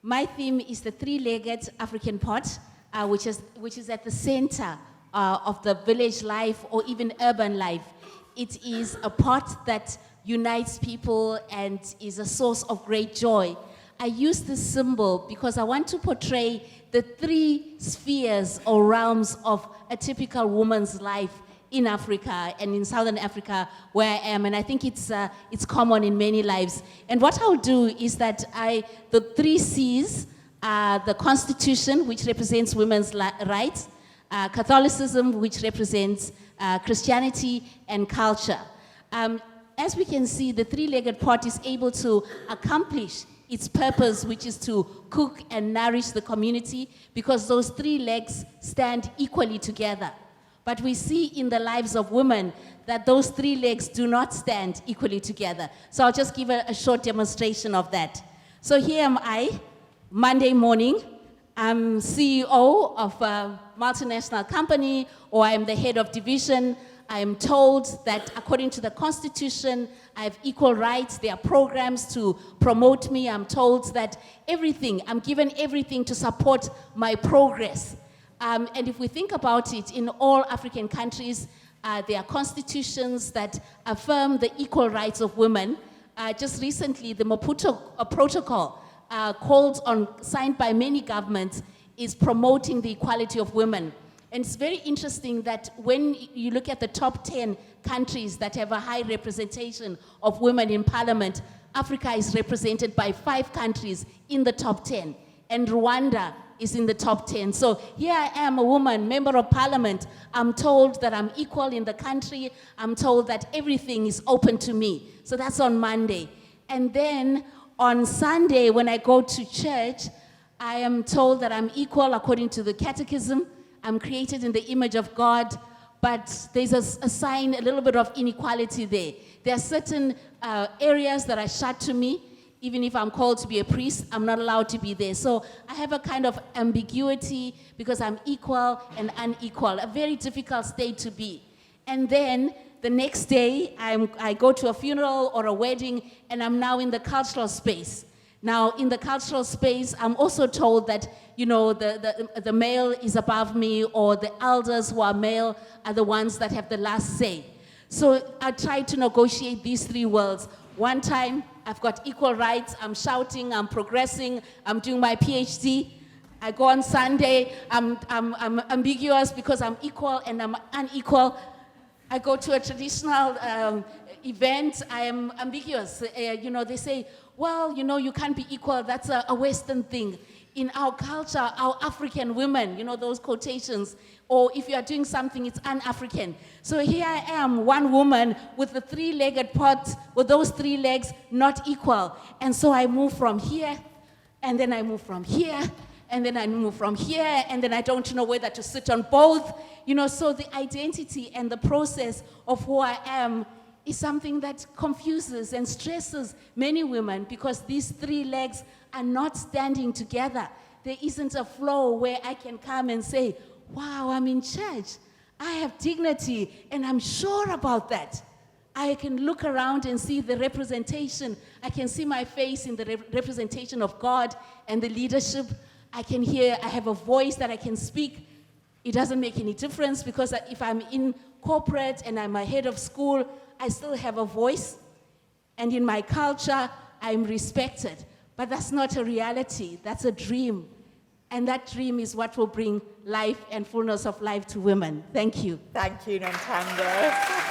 My theme is the three-legged African pot, which is at the center of the village life or even urban life. It is a pot that unites people and is a source of great joy. I use this symbol because I want to portray the three spheres or realms of a typical woman's life in Africa and in Southern Africa where I am, and I think it's common in many lives. And what I'll do is that the three C's are the Constitution, which represents women's rights, Catholicism, which represents Christianity, and culture. As we can see, the three-legged pot is able to accomplish its purpose, which is to cook and nourish the community, because those three legs stand equally together. But we see in the lives of women that those three legs do not stand equally together. So I'll just give a short demonstration of that. So here am I, Monday morning. I'm CEO of a multinational company, or I'm the head of division. I am told that according to the Constitution, I have equal rights. There are programs to promote me. I'm told that I'm given everything to support my progress. And if we think about it, in all African countries, there are constitutions that affirm the equal rights of women. Just recently, the Maputo Protocol, signed by many governments, is promoting the equality of women. And it's very interesting that when you look at the top 10 countries that have a high representation of women in parliament, Africa is represented by 5 countries in the top 10. And Rwanda is in the top 10. So here I am, a woman, member of parliament. I'm told that I'm equal in the country. I'm told that everything is open to me. So that's on Monday. And then on Sunday, when I go to church, I am told that I'm equal according to the Catechism. I'm created in the image of God, but there's a sign, a little bit of inequality there. There are certain areas that are shut to me. Even if I'm called to be a priest, I'm not allowed to be there. So I have a kind of ambiguity because I'm equal and unequal, a very difficult state to be. And then the next day, I go to a funeral or a wedding, and I'm now in the cultural space. Now, in the cultural space, I'm also told that, the male is above me, or the elders who are male are the ones that have the last say. So I try to negotiate these three worlds. One time, I've got equal rights, I'm shouting, I'm progressing, I'm doing my PhD. I go on Sunday, I'm ambiguous because I'm equal and I'm unequal. I go to a traditional event, I am ambiguous. They say, well, you can't be equal, that's a Western thing. In our culture, our African women, those quotations, or if you are doing something, it's un-African. So here I am, one woman with the three-legged pot, with those three legs not equal. And so I move from here, and then I move from here, and then I move from here, and then I don't know whether to sit on both. So the identity and the process of who I am is something that confuses and stresses many women, because these three legs are not standing together. There isn't a flow where I can come and say, wow, I'm in church. I have dignity, and I'm sure about that. I can look around and see the representation. I can see my face in the representation of God and the leadership. I have a voice that I can speak. It doesn't make any difference, because if I'm in corporate and I'm a head of school, I still have a voice. And in my culture, I'm respected. But that's not a reality, that's a dream. And that dream is what will bring life and fullness of life to women. Thank you. Thank you, Nontando.